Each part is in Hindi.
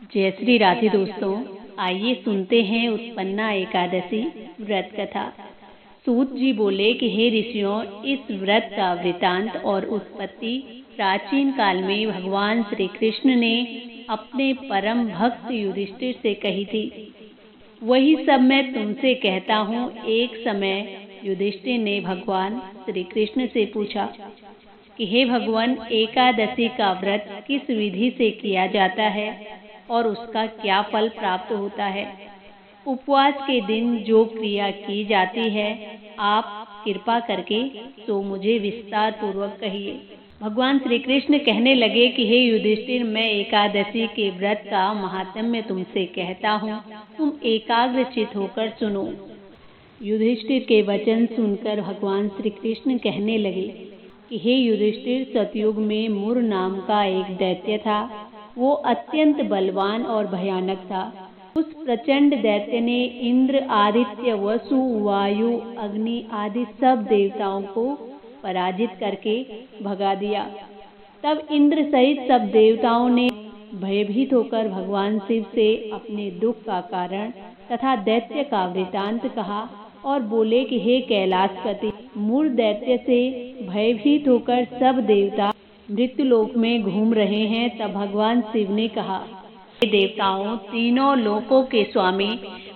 जय श्री राधे दोस्तों, आइए सुनते हैं उत्पन्ना एकादशी व्रत कथा। सूत जी बोले कि हे ऋषियों, इस व्रत का वृतांत और उत्पत्ति प्राचीन काल में भगवान श्री कृष्ण ने अपने परम भक्त युधिष्ठिर से कही थी। वही सब मैं तुमसे कहता हूँ। एक समय युधिष्ठिर ने भगवान श्री कृष्ण से पूछा कि हे भगवान, एकादशी का व्रत किस विधि से किया जाता है और उसका क्या फल प्राप्त होता है? उपवास के दिन जो क्रिया की जाती है, आप कृपा करके तो मुझे विस्तार पूर्वक कहिए। भगवान श्री कृष्ण कहने लगे कि हे युधिष्ठिर, मैं एकादशी के व्रत का महात्म्य तुमसे कहता हूँ, तुम एकाग्रचित होकर सुनो। युधिष्ठिर के वचन सुनकर भगवान श्री कृष्ण कहने लगे कि हे युधिष्ठिर, सतयुग में मुर नाम का एक दैत्य था। वो अत्यंत बलवान और भयानक था। उस प्रचंड दैत्य ने इंद्र, आदित्य, वसु, वायु, अग्नि आदि सब देवताओं को पराजित करके भगा दिया। तब इंद्र सहित सब देवताओं ने भयभीत होकर भगवान शिव से अपने दुख का कारण तथा दैत्य का वृतांत कहा और बोले कि हे कैलाशपति, मूर दैत्य से भयभीत होकर सब देवता मृत्युलोक में घूम रहे हैं। तब भगवान शिव ने कहा, हे देवताओं, तीनों लोकों के स्वामी,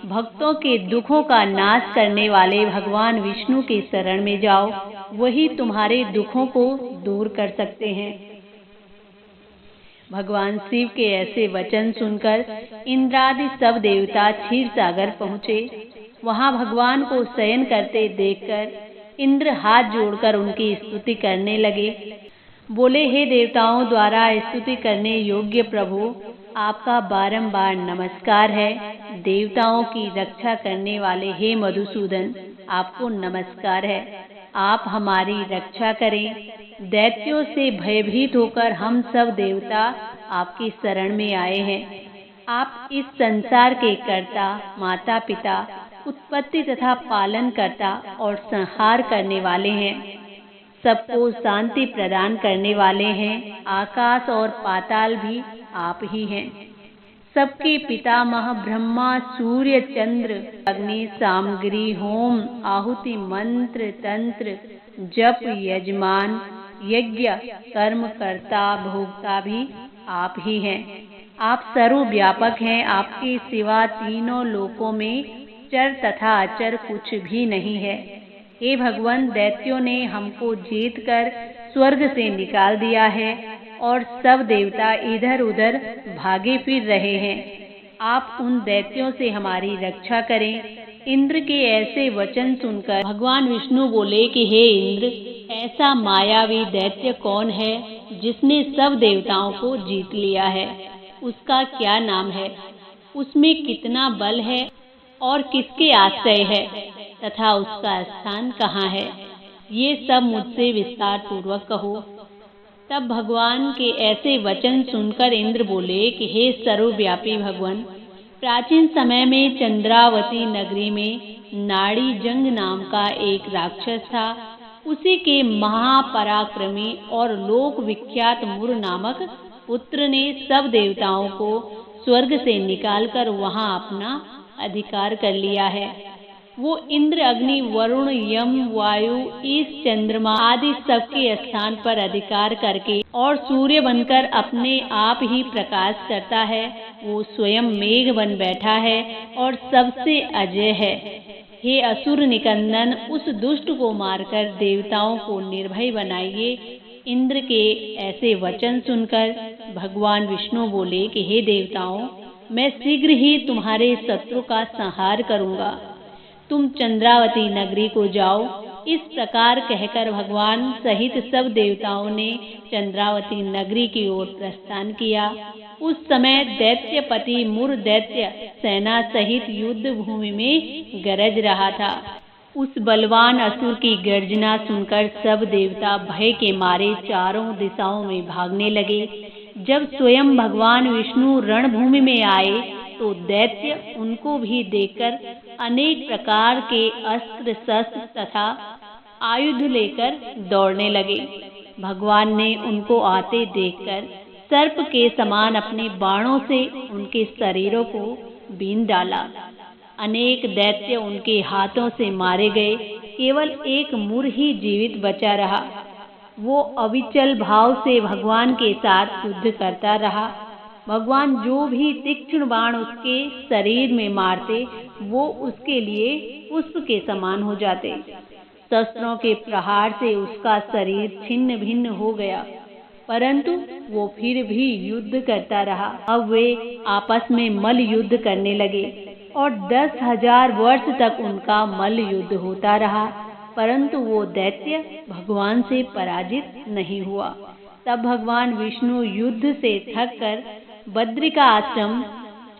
भक्तों के दुखों का नाश करने वाले भगवान विष्णु की शरण में जाओ, वही तुम्हारे दुखों को दूर कर सकते हैं। भगवान शिव के ऐसे वचन सुनकर इंद्रादि सब देवता क्षीर सागर पहुँचे। वहाँ भगवान को शयन करते देखकर इंद्र हाथ जोड़कर उनकी स्तुति करने लगे। बोले, हे देवताओं द्वारा स्तुति करने योग्य प्रभु, आपका बारंबार नमस्कार है। देवताओं की रक्षा करने वाले हे मधुसूदन, आपको नमस्कार है। आप हमारी रक्षा करें। दैत्यों से भयभीत होकर हम सब देवता आपकी शरण में आए हैं। आप इस संसार के कर्ता, माता पिता, उत्पत्ति तथा पालन करता और संहार करने वाले हैं। सबको शांति प्रदान करने वाले हैं। आकाश और पाताल भी आप ही हैं। सबके पितामह ब्रह्मा, सूर्य, चंद्र, अग्नि, सामग्री, होम, आहुति, मंत्र, तंत्र, जप, यजमान, यज्ञ, कर्म कर्ता, भोक्ता भी आप ही हैं। आप सर्वव्यापक हैं। आपके सिवा तीनों लोकों में चर तथा अचर कुछ भी नहीं है। हे भगवान, दैत्यों ने हमको जीतकर स्वर्ग से निकाल दिया है और सब देवता इधर उधर भागे फिर रहे हैं। आप उन दैत्यों से हमारी रक्षा करें। इंद्र के ऐसे वचन सुनकर भगवान विष्णु बोले कि हे इंद्र, ऐसा मायावी दैत्य कौन है जिसने सब देवताओं को जीत लिया है? उसका क्या नाम है? उसमें कितना बल है और किसके आश्रय है तथा उसका स्थान कहाँ है? ये सब मुझसे विस्तार पूर्वक कहो। तब भगवान के ऐसे वचन सुनकर इंद्र बोले कि हे सर्वव्यापी भगवान, प्राचीन समय में चंद्रावती नगरी में नाड़ी जंग नाम का एक राक्षस था। उसी के महापराक्रमी और लोक विख्यात मुर नामक पुत्र ने सब देवताओं को स्वर्ग से निकालकर वहां अपना अधिकार कर लिया है। वो इंद्र, अग्नि, वरुण, यम, वायु, ईश, चंद्रमा आदि सबके स्थान पर अधिकार करके और सूर्य बनकर अपने आप ही प्रकाश करता है। वो स्वयं मेघ बन बैठा है और सबसे अजय है। हे असुर निकंदन, उस दुष्ट को मारकर देवताओं को निर्भय बनाइए। इंद्र के ऐसे वचन सुनकर भगवान विष्णु बोले कि हे देवताओं, मैं शीघ्र ही तुम्हारे शत्रु का संहार करूंगा। तुम चंद्रावती नगरी को जाओ। इस प्रकार कहकर भगवान सहित सब देवताओं ने चंद्रावती नगरी की ओर प्रस्थान किया। उस समय दैत्यपति मुर दैत्य सेना सहित युद्ध भूमि में गरज रहा था। उस बलवान असुर की गर्जना सुनकर सब देवता भय के मारे चारों दिशाओं में भागने लगे। जब स्वयं भगवान विष्णु रणभूमि में आए तो दैत्य उनको भी देखकर अनेक प्रकार के अस्त्र शस्त्र तथा आयुध लेकर दौड़ने लगे। भगवान ने उनको आते देखकर सर्प के समान अपने बाणों से उनके शरीरों को बीन डाला। अनेक दैत्य उनके हाथों से मारे गए, केवल एक मुर ही जीवित बचा रहा। वो अविचल भाव से भगवान के साथ युद्ध करता रहा। भगवान जो भी तीक्ष्ण बाण उसके शरीर में मारते, वो उसके लिए पुष्प के समान हो जाते। शस्त्रों के प्रहार से उसका शरीर छिन्न भिन्न हो गया, परंतु वो फिर भी युद्ध करता रहा। अब वे आपस में मल्ल युद्ध करने लगे और 10,000 वर्ष तक उनका मल्ल युद्ध होता रहा, परंतु वो दैत्य भगवान से पराजित नहीं हुआ। तब भगवान विष्णु युद्ध से थक कर बद्रिका आश्रम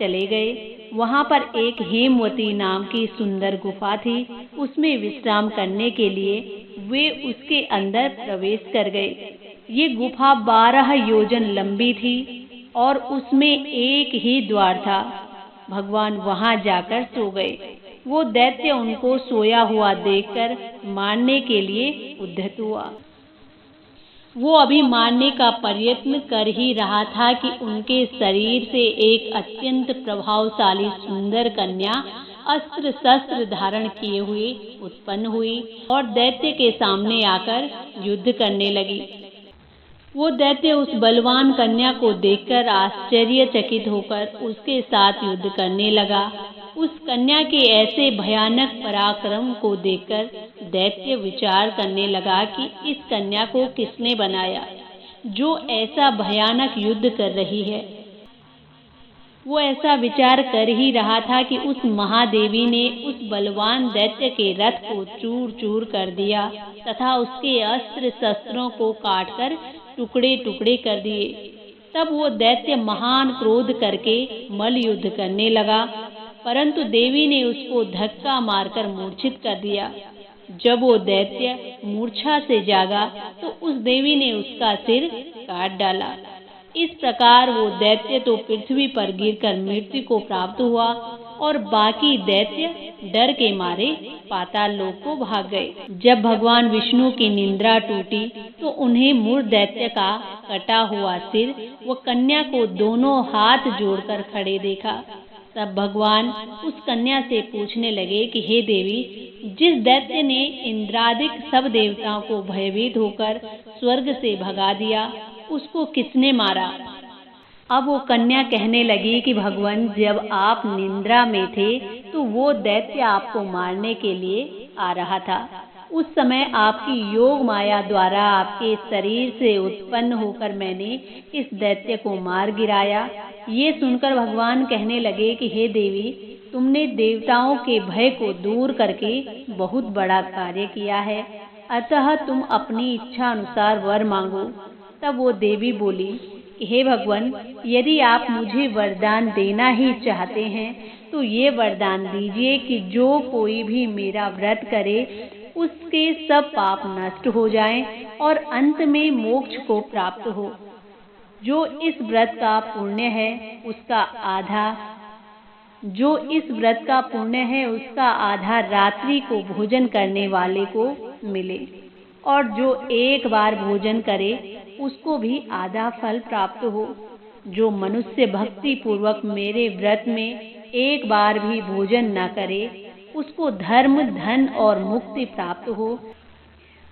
चले गए। वहाँ पर एक हेमवती नाम की सुंदर गुफा थी। उसमें विश्राम करने के लिए वे उसके अंदर प्रवेश कर गए। ये गुफा 12 योजन लंबी थी और उसमें एक ही द्वार था। भगवान वहाँ जाकर सो गए। वो दैत्य उनको सोया हुआ देखकर मारने के लिए उद्यत हुआ। वो अभी मारने का प्रयत्न कर ही रहा था कि उनके शरीर से एक अत्यंत प्रभावशाली सुंदर कन्या अस्त्र शस्त्र धारण किए हुए उत्पन्न हुई और दैत्य के सामने आकर युद्ध करने लगी। वो दैत्य उस बलवान कन्या को देखकर आश्चर्यचकित होकर उसके साथ युद्ध करने लगा। उस कन्या के ऐसे भयानक पराक्रम को देखकर दैत्य विचार करने लगा कि इस कन्या को किसने बनाया, जो ऐसा भयानक युद्ध कर रही है। वो ऐसा विचार कर ही रहा था कि उस महादेवी ने उस बलवान दैत्य के रथ को चूर चूर कर दिया तथा उसके अस्त्र शस्त्रों को काटकर टुकड़े टुकड़े कर दिए। तब वो दैत्य महान क्रोध करके मल्ल युद्ध करने लगा, परंतु देवी ने उसको धक्का मारकर मूर्छित कर दिया। जब वो दैत्य मूर्छा से जागा तो उस देवी ने उसका सिर काट डाला। इस प्रकार वो दैत्य तो पृथ्वी पर गिरकर मृत्यु को प्राप्त हुआ और बाकी दैत्य डर के मारे पाताल लोक को भाग गए। जब भगवान विष्णु की निंद्रा टूटी तो उन्हें मूर दैत्य का कटा हुआ सिर व कन्या को दोनों हाथ जोड़कर खड़े देखा। तब भगवान उस कन्या से पूछने लगे कि हे देवी, जिस दैत्य ने इंद्रादिक सब देवताओं को भयभीत होकर स्वर्ग से भगा दिया, उसको किसने मारा? अब वो कन्या कहने लगी कि भगवान, जब आप निंद्रा में थे तो वो दैत्य आपको मारने के लिए आ रहा था। उस समय आपकी योग माया द्वारा आपके शरीर से उत्पन्न होकर मैंने इस दैत्य को मार गिराया। ये सुनकर भगवान कहने लगे कि हे देवी, तुमने देवताओं के भय को दूर करके बहुत बड़ा कार्य किया है, अतः तुम अपनी इच्छा अनुसार वर मांगो। तब वो देवी बोली कि हे भगवान, यदि आप मुझे वरदान देना ही चाहते हैं तो ये वरदान दीजिए कि जो कोई भी मेरा व्रत करे उसके सब पाप नष्ट हो जाएं और अंत में मोक्ष को प्राप्त हो। जो इस व्रत का पुण्य है उसका आधा रात्रि को भोजन करने वाले को मिले और जो एक बार भोजन करे उसको भी आधा फल प्राप्त हो। जो मनुष्य भक्ति पूर्वक मेरे व्रत में एक बार भी भोजन न करे उसको धर्म, धन और मुक्ति प्राप्त हो।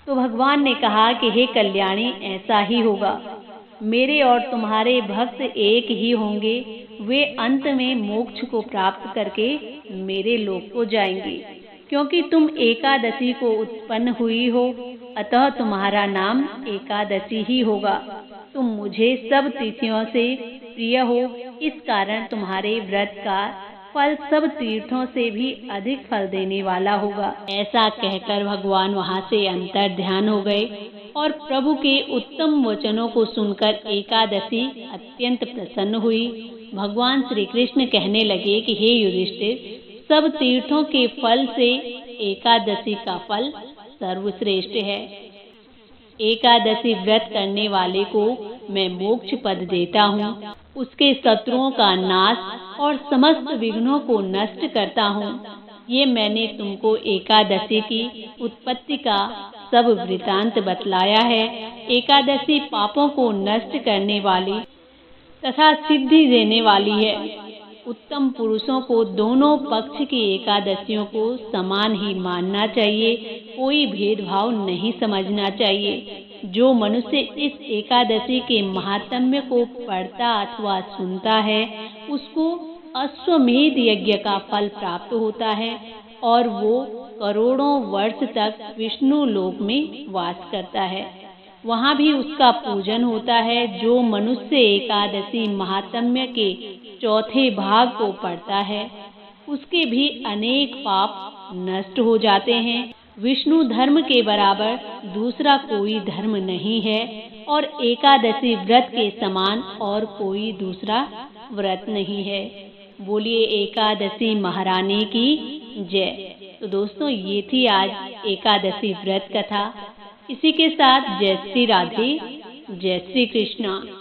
तो भगवान ने कहा कि हे कल्याणी, ऐसा ही होगा। मेरे और तुम्हारे भक्त एक ही होंगे। वे अंत में मोक्ष को प्राप्त करके मेरे लोक को जाएंगे। क्योंकि तुम एकादशी को उत्पन्न हुई हो, अतः तुम्हारा नाम एकादशी ही होगा। तुम मुझे सब तिथियों से प्रिय हो, इस कारण तुम्हारे व्रत का फल सब तीर्थों से भी अधिक फल देने वाला होगा। ऐसा कहकर भगवान वहाँ से अंतर ध्यान हो गए और प्रभु के उत्तम वचनों को सुनकर एकादशी अत्यंत प्रसन्न हुई। भगवान श्री कृष्ण कहने लगे कि हे युधिष्ठिर, सब तीर्थों के फल से एकादशी का फल सर्वश्रेष्ठ है। एकादशी व्रत करने वाले को मैं मोक्ष पद देता हूँ, उसके शत्रुओं का नाश और समस्त विघ्नों को नष्ट करता हूँ। ये मैंने तुमको एकादशी की उत्पत्ति का सब वृतांत बतलाया है। एकादशी पापों को नष्ट करने वाली तथा सिद्धि देने वाली है। उत्तम पुरुषों को दोनों पक्ष की एकादशियों को समान ही मानना चाहिए, कोई भेदभाव नहीं समझना चाहिए। जो मनुष्य इस एकादशी के महात्म्य को पढ़ता अथवा सुनता है, उसको अश्वमेध यज्ञ का फल प्राप्त होता है और वो करोड़ों वर्ष तक विष्णु लोक में वास करता है। वहाँ भी उसका पूजन होता है। जो मनुष्य एकादशी महात्म्य के चौथे भाग को पढ़ता है, उसके भी अनेक पाप नष्ट हो जाते हैं। विष्णु धर्म के बराबर दूसरा कोई धर्म नहीं है और एकादशी व्रत के समान और कोई दूसरा व्रत नहीं है। बोलिए एकादशी महारानी की जय। तो दोस्तों, ये थी आज एकादशी व्रत कथा। इसी के साथ जय श्री राधे, जय श्री कृष्णा।